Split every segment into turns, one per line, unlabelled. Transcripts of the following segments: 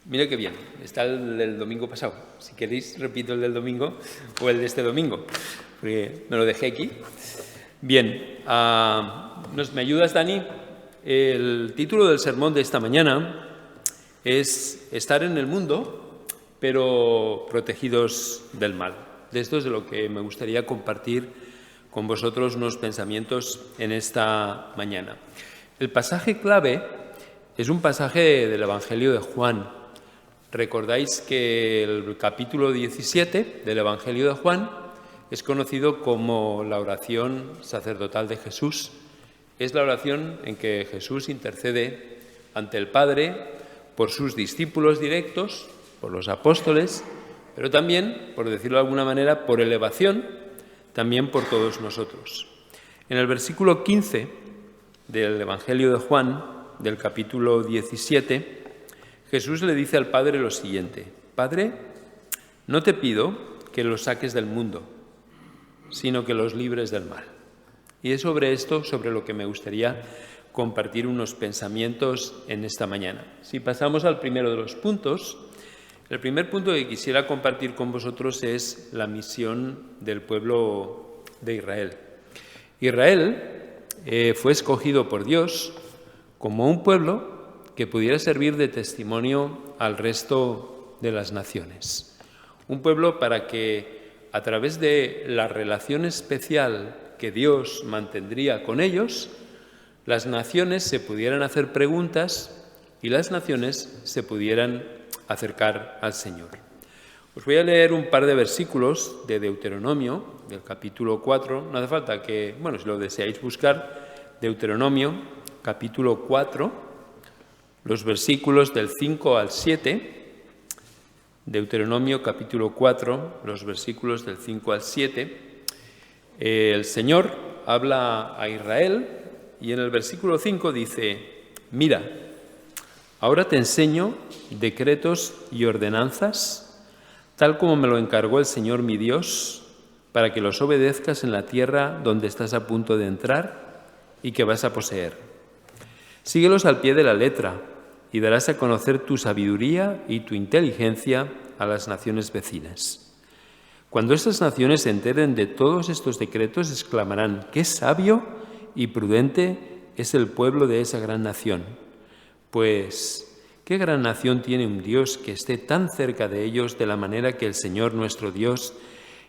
Mira qué bien, está el del domingo pasado. Si queréis, repito el del domingo o el de este domingo, porque me lo dejé aquí. Bien, ¿me ayudas, Dani? El título del sermón de esta mañana es Estar en el mundo, pero protegidos del mal. De esto es de lo que me gustaría compartir con vosotros unos pensamientos en esta mañana. El pasaje clave es un pasaje del Evangelio de Juan. Recordáis que el capítulo 17 del Evangelio de Juan es conocido como la oración sacerdotal de Jesús. Es la oración en que Jesús intercede ante el Padre por sus discípulos directos, por los apóstoles, pero también, por decirlo de alguna manera, por elevación, también por todos nosotros. En el versículo 15 del Evangelio de Juan, del capítulo 17, Jesús le dice al Padre lo siguiente: Padre, no te pido que los saques del mundo, sino que los libres del mal. Y es sobre esto sobre lo que me gustaría compartir unos pensamientos en esta mañana. Si pasamos al primero de los puntos, el primer punto que quisiera compartir con vosotros es la misión del pueblo de Israel. Israel fue escogido por Dios como un pueblo que pudiera servir de testimonio al resto de las naciones. Un pueblo para que, a través de la relación especial que Dios mantendría con ellos, las naciones se pudieran hacer preguntas y las naciones se pudieran acercar al Señor. Os voy a leer un par de versículos de Deuteronomio, del capítulo 4. No hace falta que, si lo deseáis buscar, Deuteronomio, capítulo 4, los versículos del 5 al 7, Deuteronomio capítulo 4, los versículos del 5 al 7, el Señor habla a Israel y en el versículo 5 dice: Mira, ahora te enseño decretos y ordenanzas, tal como me lo encargó el Señor mi Dios, para que los obedezcas en la tierra donde estás a punto de entrar y que vas a poseer. Síguelos al pie de la letra, y darás a conocer tu sabiduría y tu inteligencia a las naciones vecinas. Cuando estas naciones se enteren de todos estos decretos, exclamarán: ¡qué sabio y prudente es el pueblo de esa gran nación! Pues, ¿qué gran nación tiene un Dios que esté tan cerca de ellos de la manera que el Señor nuestro Dios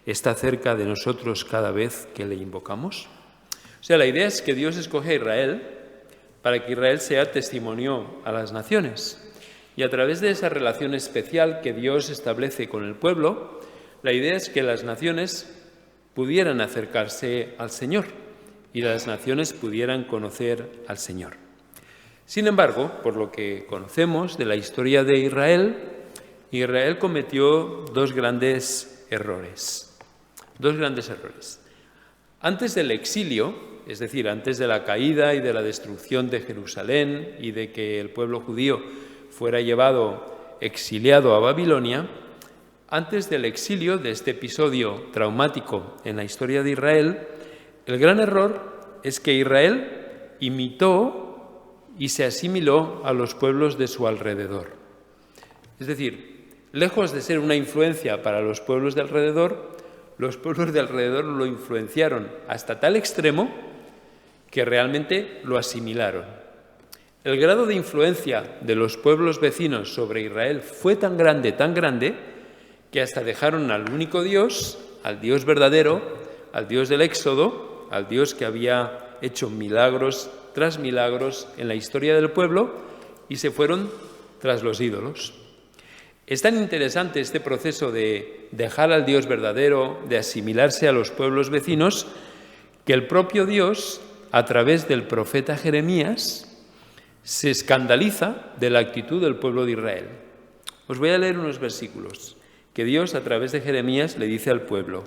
está cerca de nosotros cada vez que le invocamos? O sea, la idea es que Dios escoge a Israel para que Israel sea testimonio a las naciones. Y a través de esa relación especial que Dios establece con el pueblo, la idea es que las naciones pudieran acercarse al Señor y las naciones pudieran conocer al Señor. Sin embargo, por lo que conocemos de la historia de Israel, Israel cometió dos grandes errores. Antes del exilio, es decir, antes de la caída y de la destrucción de Jerusalén y de que el pueblo judío fuera llevado exiliado a Babilonia, antes del exilio, de este episodio traumático en la historia de Israel, el gran error es que Israel imitó y se asimiló a los pueblos de su alrededor. Es decir, lejos de ser una influencia para los pueblos de alrededor, los pueblos de alrededor lo influenciaron hasta tal extremo que realmente lo asimilaron. El grado de influencia de los pueblos vecinos sobre Israel fue tan grande, que hasta dejaron al único Dios, al Dios verdadero, al Dios del Éxodo, al Dios que había hecho milagros tras milagros en la historia del pueblo, y se fueron tras los ídolos. Es tan interesante este proceso de dejar al Dios verdadero, de asimilarse a los pueblos vecinos, que el propio Dios, a través del profeta Jeremías, se escandaliza de la actitud del pueblo de Israel. Os voy a leer unos versículos que Dios, a través de Jeremías, le dice al pueblo.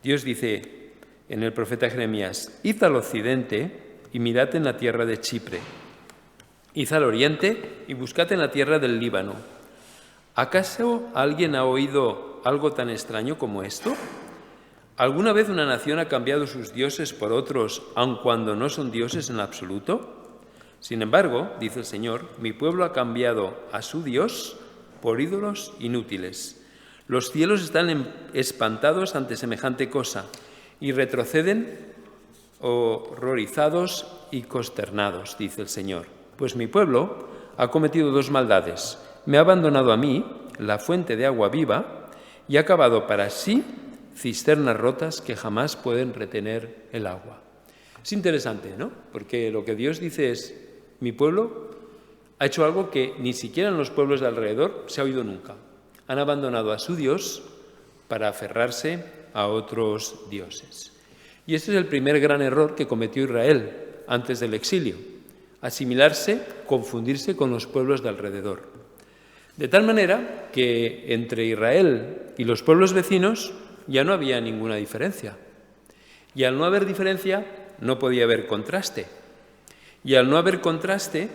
Dios dice en el profeta Jeremías: Id al occidente y mirad en la tierra de Chipre. Id al oriente y buscad en la tierra del Líbano. ¿Acaso alguien ha oído algo tan extraño como esto? ¿Alguna vez una nación ha cambiado sus dioses por otros, aun cuando no son dioses en absoluto? Sin embargo, dice el Señor, mi pueblo ha cambiado a su Dios por ídolos inútiles. Los cielos están espantados ante semejante cosa y retroceden horrorizados y consternados, dice el Señor. Pues mi pueblo ha cometido dos maldades. Me ha abandonado a mí, la fuente de agua viva, y ha cavado para sí cisternas rotas que jamás pueden retener el agua. Es interesante, ¿no? Porque lo que Dios dice es, mi pueblo ha hecho algo que ni siquiera en los pueblos de alrededor se ha oído nunca. Han abandonado a su Dios para aferrarse a otros dioses. Y este es el primer gran error que cometió Israel antes del exilio, asimilarse, confundirse con los pueblos de alrededor. De tal manera que entre Israel y los pueblos vecinos ya no había ninguna diferencia. Y al no haber diferencia, no podía haber contraste. Y al no haber contraste,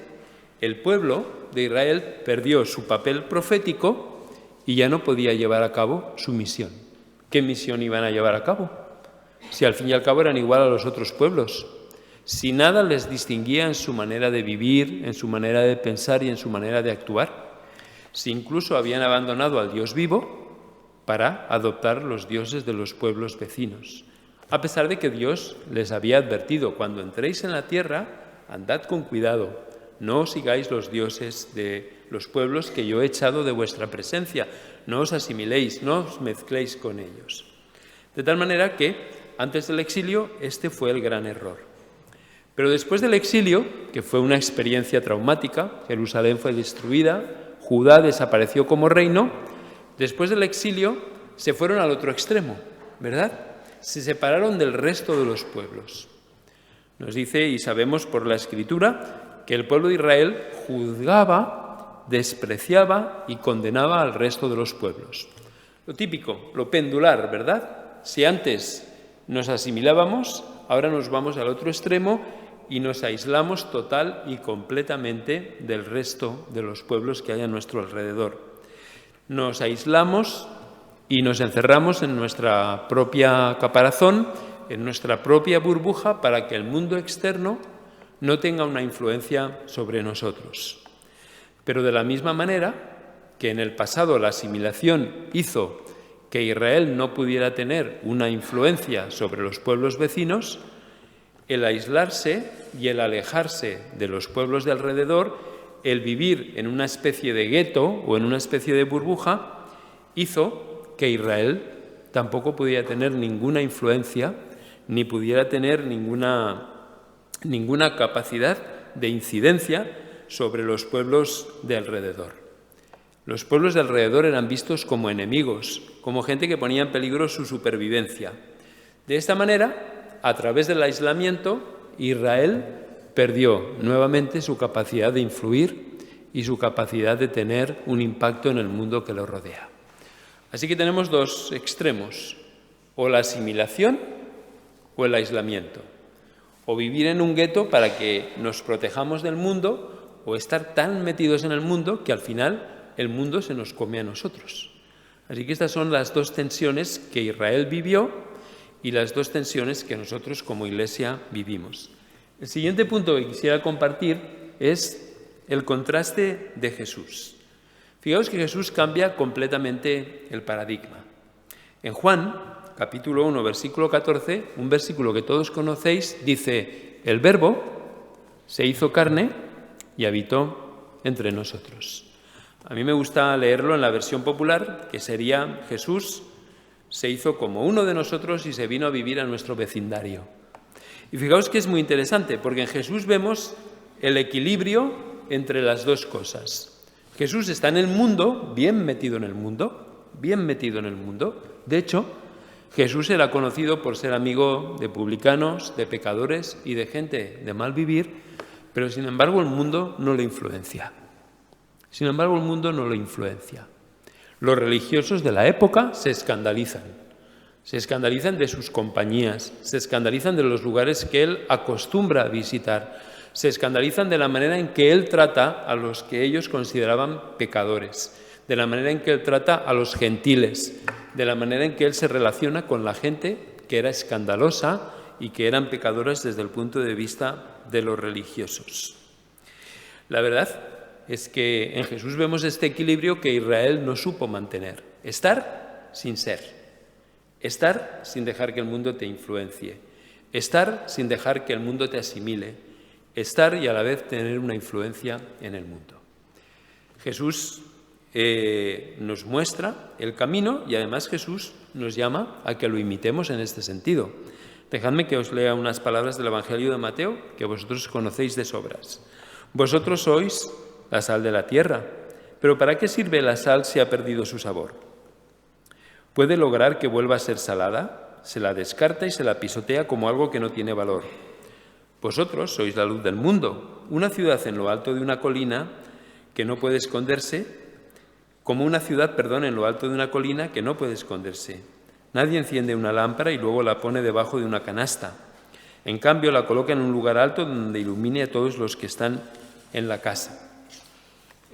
el pueblo de Israel perdió su papel profético y ya no podía llevar a cabo su misión. ¿Qué misión iban a llevar a cabo? Si al fin y al cabo eran igual a los otros pueblos. Si nada les distinguía en su manera de vivir, en su manera de pensar y en su manera de actuar. Si incluso habían abandonado al Dios vivo para adoptar los dioses de los pueblos vecinos. A pesar de que Dios les había advertido, cuando entréis en la tierra, andad con cuidado, no sigáis los dioses de los pueblos que yo he echado de vuestra presencia, no os asimiléis, no os mezcléis con ellos. De tal manera que, antes del exilio, este fue el gran error. Pero después del exilio, que fue una experiencia traumática, Jerusalén fue destruida, Judá desapareció como reino, después del exilio se fueron al otro extremo, ¿verdad? Se separaron del resto de los pueblos. Nos dice, y sabemos por la Escritura, que el pueblo de Israel juzgaba, despreciaba y condenaba al resto de los pueblos. Lo típico, lo pendular, ¿verdad? Si antes nos asimilábamos, ahora nos vamos al otro extremo y nos aislamos total y completamente del resto de los pueblos que hay a nuestro alrededor. Nos aislamos y nos encerramos en nuestra propia caparazón, en nuestra propia burbuja, para que el mundo externo no tenga una influencia sobre nosotros. Pero de la misma manera que en el pasado la asimilación hizo que Israel no pudiera tener una influencia sobre los pueblos vecinos, el aislarse y el alejarse de los pueblos de alrededor, el vivir en una especie de gueto o en una especie de burbuja, hizo que Israel tampoco pudiera tener ninguna influencia ni pudiera tener ninguna capacidad de incidencia sobre los pueblos de alrededor. Los pueblos de alrededor eran vistos como enemigos, como gente que ponía en peligro su supervivencia. De esta manera, a través del aislamiento, Israel perdió nuevamente su capacidad de influir y su capacidad de tener un impacto en el mundo que lo rodea. Así que tenemos dos extremos, o la asimilación o el aislamiento. O vivir en un gueto para que nos protejamos del mundo, o estar tan metidos en el mundo que al final el mundo se nos come a nosotros. Así que estas son las dos tensiones que Israel vivió y las dos tensiones que nosotros como Iglesia vivimos. El siguiente punto que quisiera compartir es el contraste de Jesús. Fijaos que Jesús cambia completamente el paradigma. En Juan, capítulo 1, versículo 14, un versículo que todos conocéis, dice, el Verbo se hizo carne y habitó entre nosotros. A mí me gusta leerlo en la versión popular, que sería Jesús se hizo como uno de nosotros y se vino a vivir a nuestro vecindario. Y fijaos que es muy interesante, porque en Jesús vemos el equilibrio entre las dos cosas. Jesús está en el mundo, bien metido en el mundo. De hecho, Jesús era conocido por ser amigo de publicanos, de pecadores y de gente de mal vivir, pero sin embargo el mundo no le influencia. Los religiosos de la época se escandalizan de sus compañías, se escandalizan de los lugares que él acostumbra a visitar, se escandalizan de la manera en que él trata a los que ellos consideraban pecadores, de la manera en que él trata a los gentiles, de la manera en que él se relaciona con la gente que era escandalosa y que eran pecadores desde el punto de vista de los religiosos. La verdad es que en Jesús vemos este equilibrio que Israel no supo mantener. Estar sin ser. Estar sin dejar que el mundo te influencie. Estar sin dejar que el mundo te asimile. Estar y a la vez tener una influencia en el mundo. Jesús nos muestra el camino y además Jesús nos llama a que lo imitemos en este sentido. Dejadme que os lea unas palabras del Evangelio de Mateo que vosotros conocéis de sobras. Vosotros sois la sal de la tierra, pero ¿para qué sirve la sal si ha perdido su sabor? ¿Puede lograr que vuelva a ser salada? Se la descarta y se la pisotea como algo que no tiene valor. Vosotros sois la luz del mundo, una ciudad en lo alto de una colina que no puede esconderse, como una ciudad, en lo alto de una colina que no puede esconderse. Nadie enciende una lámpara y luego la pone debajo de una canasta. En cambio, la coloca en un lugar alto donde ilumine a todos los que están en la casa.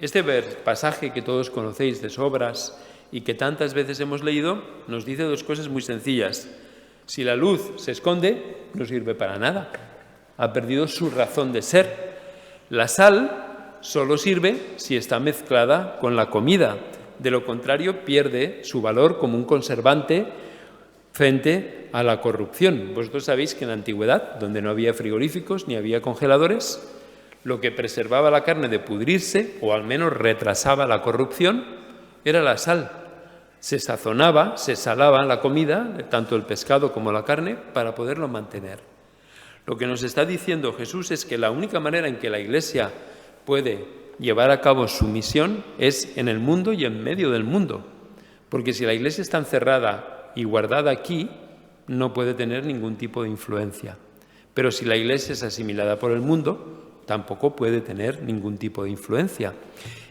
Este pasaje que todos conocéis de sobras y que tantas veces hemos leído, nos dice dos cosas muy sencillas. Si la luz se esconde, no sirve para nada. Ha perdido su razón de ser. La sal solo sirve si está mezclada con la comida. De lo contrario, pierde su valor como un conservante frente a la corrupción. Vosotros sabéis que en la antigüedad, donde no había frigoríficos ni había congeladores, lo que preservaba la carne de pudrirse, o al menos retrasaba la corrupción, era la sal. Se sazonaba, se salaba la comida, tanto el pescado como la carne, para poderlo mantener. Lo que nos está diciendo Jesús es que la única manera en que la Iglesia puede llevar a cabo su misión es en el mundo y en medio del mundo. Porque si la Iglesia está encerrada y guardada aquí, no puede tener ningún tipo de influencia. Pero si la Iglesia es asimilada por el mundo, tampoco puede tener ningún tipo de influencia.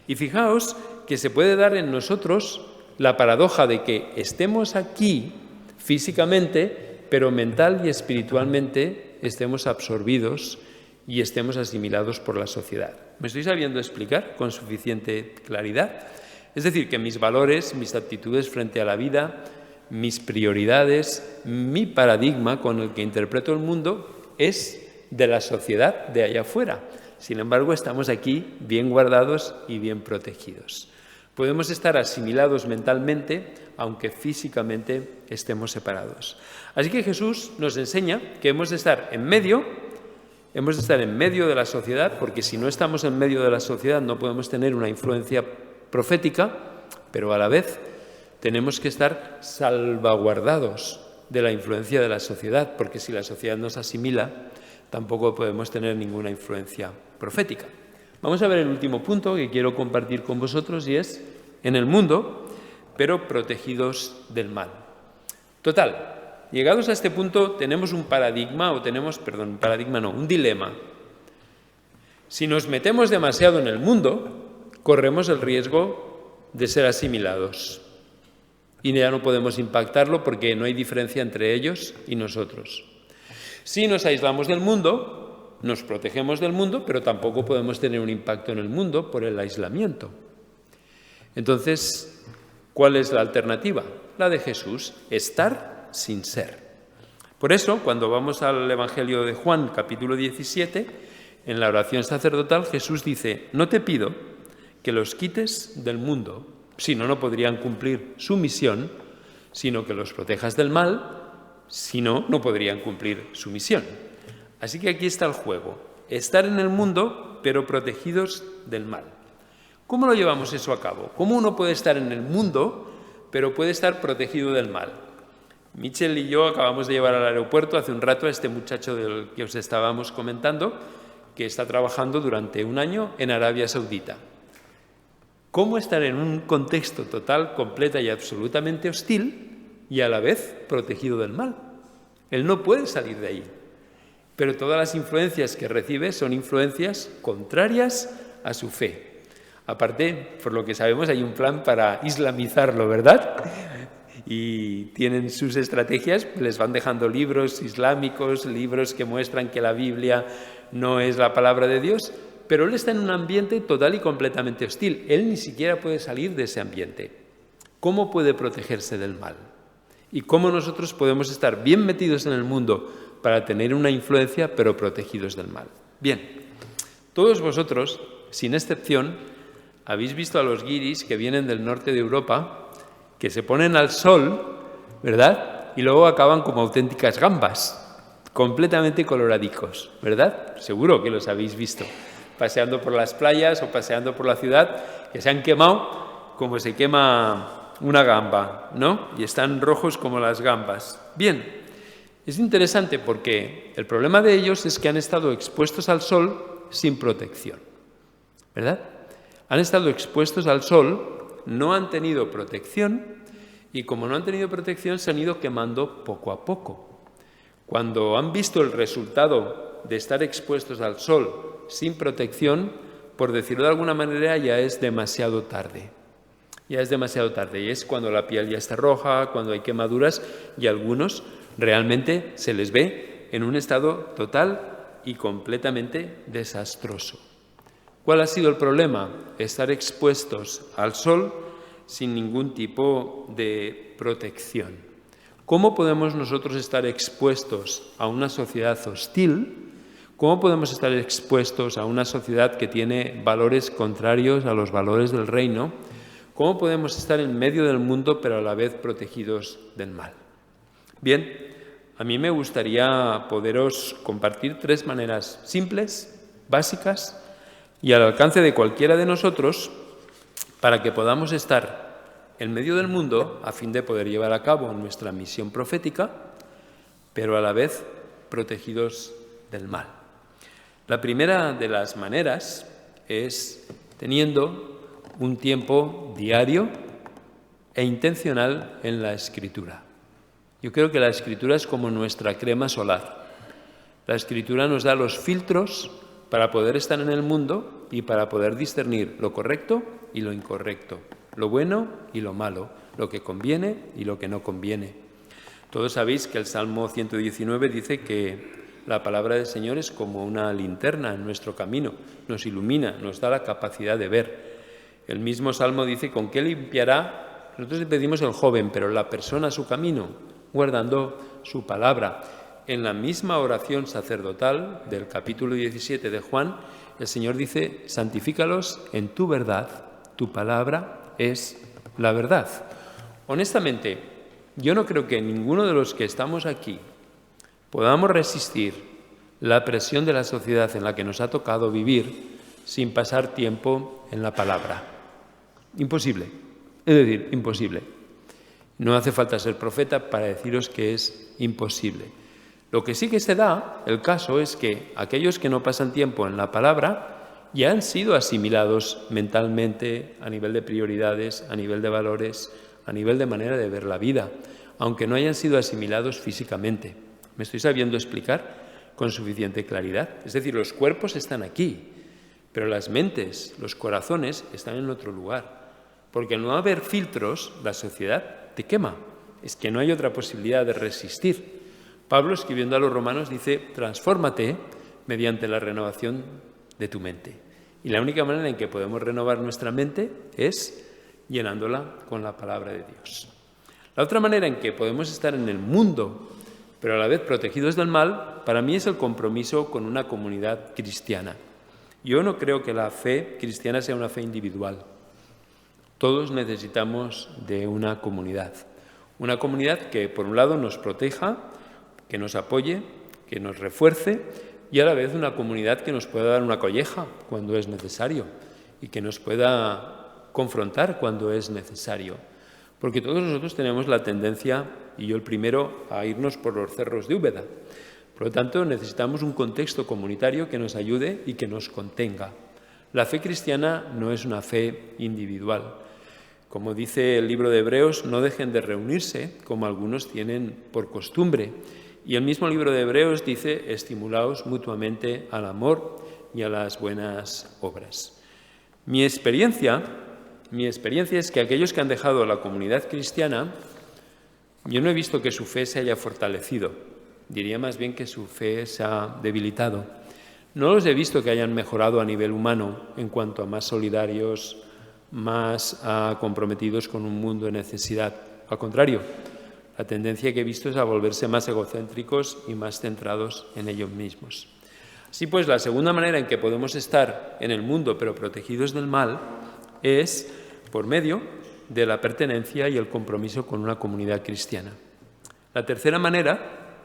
Y fijaos que se puede dar en nosotros la paradoja de que estemos aquí físicamente, pero mental y espiritualmente estemos absorbidos y estemos asimilados por la sociedad. ¿Me estoy sabiendo explicar con suficiente claridad? Es decir, que mis valores, mis actitudes frente a la vida, mis prioridades, mi paradigma con el que interpreto el mundo es de la sociedad de allá afuera. Sin embargo, estamos aquí bien guardados y bien protegidos. Podemos estar asimilados mentalmente, aunque físicamente estemos separados. Así que Jesús nos enseña que hemos de estar en medio de la sociedad, porque si no estamos en medio de la sociedad no podemos tener una influencia profética, pero a la vez tenemos que estar salvaguardados de la influencia de la sociedad, porque si la sociedad nos asimila, tampoco podemos tener ninguna influencia profética. Vamos a ver el último punto que quiero compartir con vosotros y es en el mundo, pero protegidos del mal. Total, llegados a este punto tenemos un dilema. Si nos metemos demasiado en el mundo, corremos el riesgo de ser asimilados. Y ya no podemos impactarlo porque no hay diferencia entre ellos y nosotros. Si nos aislamos del mundo, nos protegemos del mundo, pero tampoco podemos tener un impacto en el mundo por el aislamiento. Entonces, ¿cuál es la alternativa? La de Jesús, estar sin ser. Por eso, cuando vamos al Evangelio de Juan, capítulo 17, en la oración sacerdotal, Jesús dice: no te pido que los quites del mundo, si no, no podrían cumplir su misión, sino que los protejas del mal, si no, no podrían cumplir su misión. Así que aquí está el juego, estar en el mundo, pero protegidos del mal. ¿Cómo lo llevamos eso a cabo? ¿Cómo uno puede estar en el mundo, pero puede estar protegido del mal? Michel y yo acabamos de llevar al aeropuerto hace un rato a este muchacho del que os estábamos comentando, que está trabajando durante un año en Arabia Saudita. ¿Cómo estar en un contexto total, completa y absolutamente hostil y a la vez protegido del mal? Él no puede salir de ahí. Pero todas las influencias que recibe son influencias contrarias a su fe. Aparte, por lo que sabemos, hay un plan para islamizarlo, ¿verdad? Y tienen sus estrategias, les van dejando libros islámicos, libros que muestran que la Biblia no es la palabra de Dios, pero él está en un ambiente total y completamente hostil. Él ni siquiera puede salir de ese ambiente. ¿Cómo puede protegerse del mal? ¿Y cómo nosotros podemos estar bien metidos en el mundo para tener una influencia, pero protegidos del mal? Bien, todos vosotros, sin excepción, habéis visto a los guiris que vienen del norte de Europa, que se ponen al sol, ¿verdad? Y luego acaban como auténticas gambas, completamente coloradicos, ¿verdad? Seguro que los habéis visto, paseando por las playas o paseando por la ciudad, que se han quemado como se quema una gamba, ¿no? Y están rojos como las gambas. Bien, es interesante porque el problema de ellos es que han estado expuestos al sol sin protección, ¿verdad? Han estado expuestos al sol, no han tenido protección y como no han tenido protección se han ido quemando poco a poco. Cuando han visto el resultado de estar expuestos al sol sin protección, por decirlo de alguna manera, ya es demasiado tarde. Ya es demasiado tarde y es cuando la piel ya está roja, cuando hay quemaduras y algunos realmente se les ve en un estado total y completamente desastroso. ¿Cuál ha sido el problema? Estar expuestos al sol sin ningún tipo de protección. ¿Cómo podemos nosotros estar expuestos a una sociedad hostil? ¿Cómo podemos estar expuestos a una sociedad que tiene valores contrarios a los valores del reino? ¿Cómo podemos estar en medio del mundo pero a la vez protegidos del mal? Bien, a mí me gustaría poderos compartir 3 maneras simples, básicas y al alcance de cualquiera de nosotros para que podamos estar en medio del mundo a fin de poder llevar a cabo nuestra misión profética, pero a la vez protegidos del mal. La primera de las maneras es teniendo un tiempo diario e intencional en la Escritura. Yo creo que la Escritura es como nuestra crema solar. La Escritura nos da los filtros para poder estar en el mundo y para poder discernir lo correcto y lo incorrecto, lo bueno y lo malo, lo que conviene y lo que no conviene. Todos sabéis que el Salmo 119 dice que la palabra del Señor es como una linterna en nuestro camino, nos ilumina, nos da la capacidad de ver. El mismo Salmo dice, ¿con qué limpiará? Nosotros le pedimos el joven, pero la persona su camino, guardando su palabra. En la misma oración sacerdotal del capítulo 17 de Juan, el Señor dice, santifícalos en tu verdad, tu palabra es la verdad. Honestamente, yo no creo que ninguno de los que estamos aquí podamos resistir la presión de la sociedad en la que nos ha tocado vivir sin pasar tiempo en la palabra. Imposible, es decir, imposible. No hace falta ser profeta para deciros que es imposible. Lo que sí que se da, el caso es que aquellos que no pasan tiempo en la palabra ya han sido asimilados mentalmente a nivel de prioridades, a nivel de valores, a nivel de manera de ver la vida, aunque no hayan sido asimilados físicamente. ¿Me estoy sabiendo explicar con suficiente claridad? Es decir, los cuerpos están aquí, pero las mentes, los corazones están en otro lugar. Porque al no haber filtros, la sociedad te quema. Es que no hay otra posibilidad de resistir. Pablo, escribiendo a los romanos, dice, transfórmate mediante la renovación de tu mente. Y la única manera en que podemos renovar nuestra mente es llenándola con la palabra de Dios. La otra manera en que podemos estar en el mundo, pero a la vez protegidos del mal, para mí es el compromiso con una comunidad cristiana. Yo no creo que la fe cristiana sea una fe individual. Todos necesitamos de una comunidad que por un lado nos proteja, que nos apoye, que nos refuerce y a la vez una comunidad que nos pueda dar una colleja cuando es necesario y que nos pueda confrontar cuando es necesario. Porque todos nosotros tenemos la tendencia, y yo el primero, a irnos por los cerros de Úbeda. Por lo tanto, necesitamos un contexto comunitario que nos ayude y que nos contenga. La fe cristiana no es una fe individual. Como dice el libro de Hebreos, no dejen de reunirse, como algunos tienen por costumbre. Y el mismo libro de Hebreos dice, estimulaos mutuamente al amor y a las buenas obras. Mi experiencia es que aquellos que han dejado la comunidad cristiana, yo no he visto que su fe se haya fortalecido. Diría más bien que su fe se ha debilitado. No los he visto que hayan mejorado a nivel humano en cuanto a más solidarios, más comprometidos con un mundo de necesidad. Al contrario, la tendencia que he visto es a volverse más egocéntricos y más centrados en ellos mismos. Así pues, la segunda manera en que podemos estar en el mundo pero protegidos del mal es por medio de la pertenencia y el compromiso con una comunidad cristiana. La tercera manera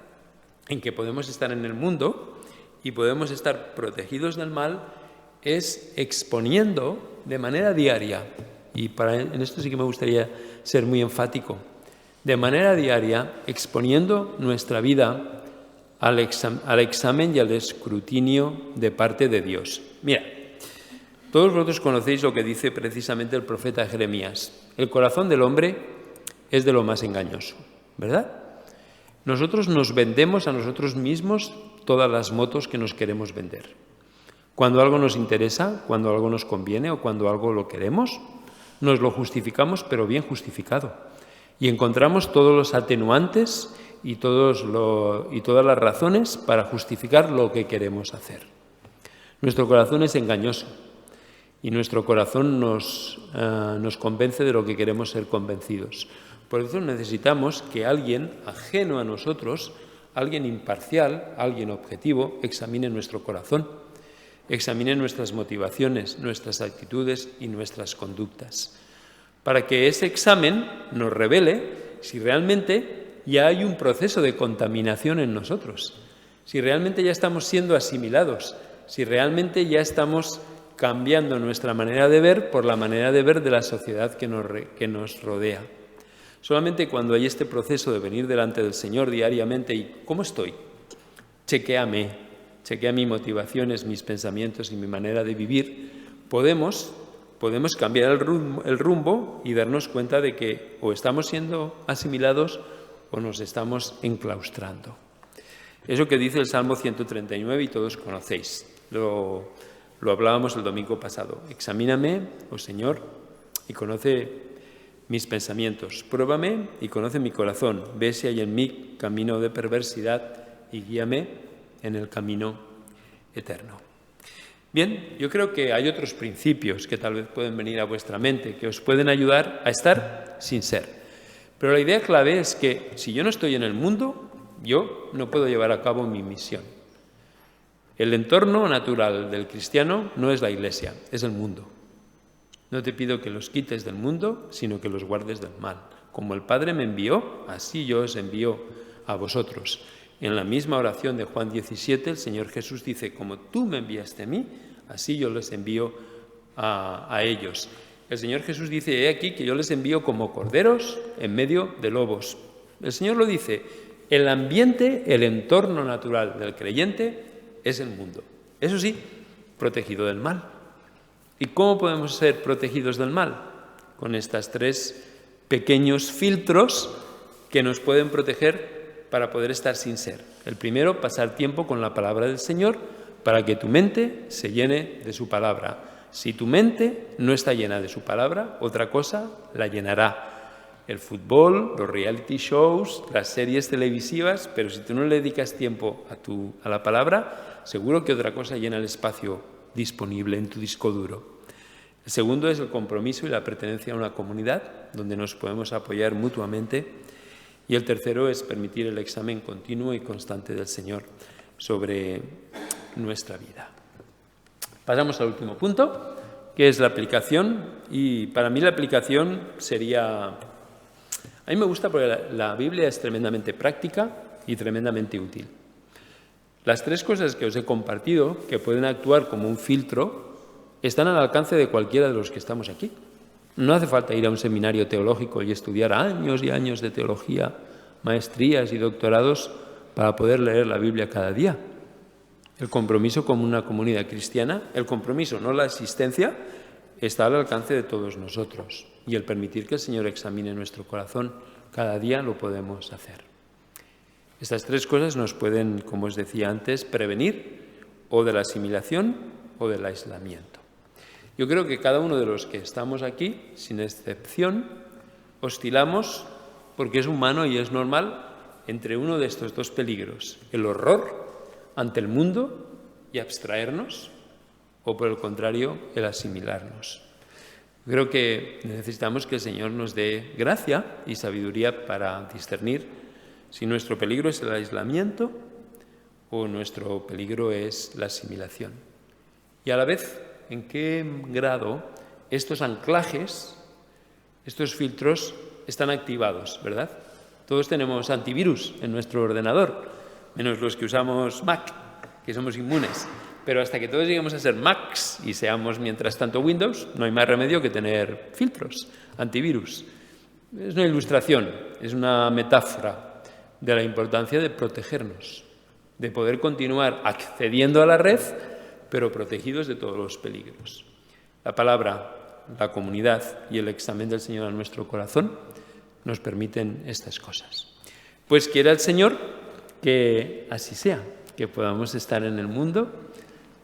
en que podemos estar en el mundo y podemos estar protegidos del mal es exponiendo de manera diaria, y en esto sí que me gustaría ser muy enfático, de manera diaria exponiendo nuestra vida al examen y al escrutinio de parte de Dios. Mira, todos vosotros conocéis lo que dice precisamente el profeta Jeremías. El corazón del hombre es de lo más engañoso, ¿verdad? Nosotros nos vendemos a nosotros mismos todas las motos que nos queremos vender. Cuando algo nos interesa, cuando algo nos conviene o cuando algo lo queremos, nos lo justificamos, pero bien justificado. Y encontramos todos los atenuantes y todas las razones para justificar lo que queremos hacer. Nuestro corazón es engañoso y nuestro corazón nos convence de lo que queremos ser convencidos. Por eso necesitamos que alguien ajeno a nosotros, alguien imparcial, alguien objetivo, examine nuestro corazón, examine nuestras motivaciones, nuestras actitudes y nuestras conductas, para que ese examen nos revele si realmente ya hay un proceso de contaminación en nosotros, si realmente ya estamos siendo asimilados, si realmente ya estamos cambiando nuestra manera de ver por la manera de ver de la sociedad que nos rodea. Solamente cuando hay este proceso de venir delante del Señor diariamente y ¿cómo estoy? Chequea mis motivaciones, mis pensamientos y mi manera de vivir, podemos cambiar el rumbo y darnos cuenta de que o estamos siendo asimilados o nos estamos enclaustrando. Eso que dice el Salmo 139 y todos conocéis, lo hablábamos el domingo pasado. Examíname, oh Señor, y conoce mis pensamientos. Pruébame y conoce mi corazón. Ve si hay en mí camino de perversidad y guíame en el camino eterno. Bien, yo creo que hay otros principios que tal vez pueden venir a vuestra mente, que os pueden ayudar a estar sin ser. Pero la idea clave es que si yo no estoy en el mundo, yo no puedo llevar a cabo mi misión. El entorno natural del cristiano no es la iglesia, es el mundo. No te pido que los quites del mundo, sino que los guardes del mal. Como el Padre me envió, así yo os envío a vosotros. En la misma oración de Juan 17, el Señor Jesús dice, como tú me enviaste a mí, así yo les envío a ellos. El Señor Jesús dice, he aquí que yo les envío como corderos en medio de lobos. El Señor lo dice, el ambiente, el entorno natural del creyente es el mundo. Eso sí, protegido del mal. ¿Y cómo podemos ser protegidos del mal? Con estos tres pequeños filtros que nos pueden proteger para poder estar sin ser. El primero, pasar tiempo con la palabra del Señor para que tu mente se llene de su palabra. Si tu mente no está llena de su palabra, otra cosa la llenará. El fútbol, los reality shows, las series televisivas, pero si tú no le dedicas tiempo a la palabra, seguro que otra cosa llena el espacio disponible en tu disco duro. El segundo es el compromiso y la pertenencia a una comunidad donde nos podemos apoyar mutuamente. Y el tercero es permitir el examen continuo y constante del Señor sobre nuestra vida. Pasamos al último punto, que es la aplicación. Y para mí la aplicación sería... A mí me gusta porque la Biblia es tremendamente práctica y tremendamente útil. Las tres cosas que os he compartido, que pueden actuar como un filtro, están al alcance de cualquiera de los que estamos aquí. No hace falta ir a un seminario teológico y estudiar años y años de teología, maestrías y doctorados para poder leer la Biblia cada día. El compromiso con una comunidad cristiana, el compromiso, no la existencia, está al alcance de todos nosotros. Y el permitir que el Señor examine nuestro corazón cada día lo podemos hacer. Estas tres cosas nos pueden, como os decía antes, prevenir o de la asimilación o del aislamiento. Yo creo que cada uno de los que estamos aquí, sin excepción, oscilamos, porque es humano y es normal, entre uno de estos dos peligros, el horror ante el mundo y abstraernos, o por el contrario, el asimilarnos. Creo que necesitamos que el Señor nos dé gracia y sabiduría para discernir si nuestro peligro es el aislamiento o nuestro peligro es la asimilación. Y a la vez, en qué grado estos anclajes, estos filtros están activados, ¿verdad? Todos tenemos antivirus en nuestro ordenador, menos los que usamos Mac, que somos inmunes. Pero hasta que todos lleguemos a ser Macs y seamos, mientras tanto, Windows, no hay más remedio que tener filtros, antivirus. Es una ilustración, es una metáfora de la importancia de protegernos, de poder continuar accediendo a la red, pero protegidos de todos los peligros. La palabra, la comunidad y el examen del Señor a nuestro corazón nos permiten estas cosas. Pues quiera el Señor que así sea, que podamos estar en el mundo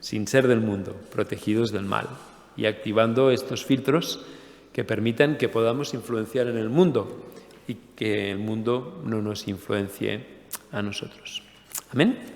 sin ser del mundo, protegidos del mal y activando estos filtros que permitan que podamos influenciar en el mundo y que el mundo no nos influencie a nosotros. Amén.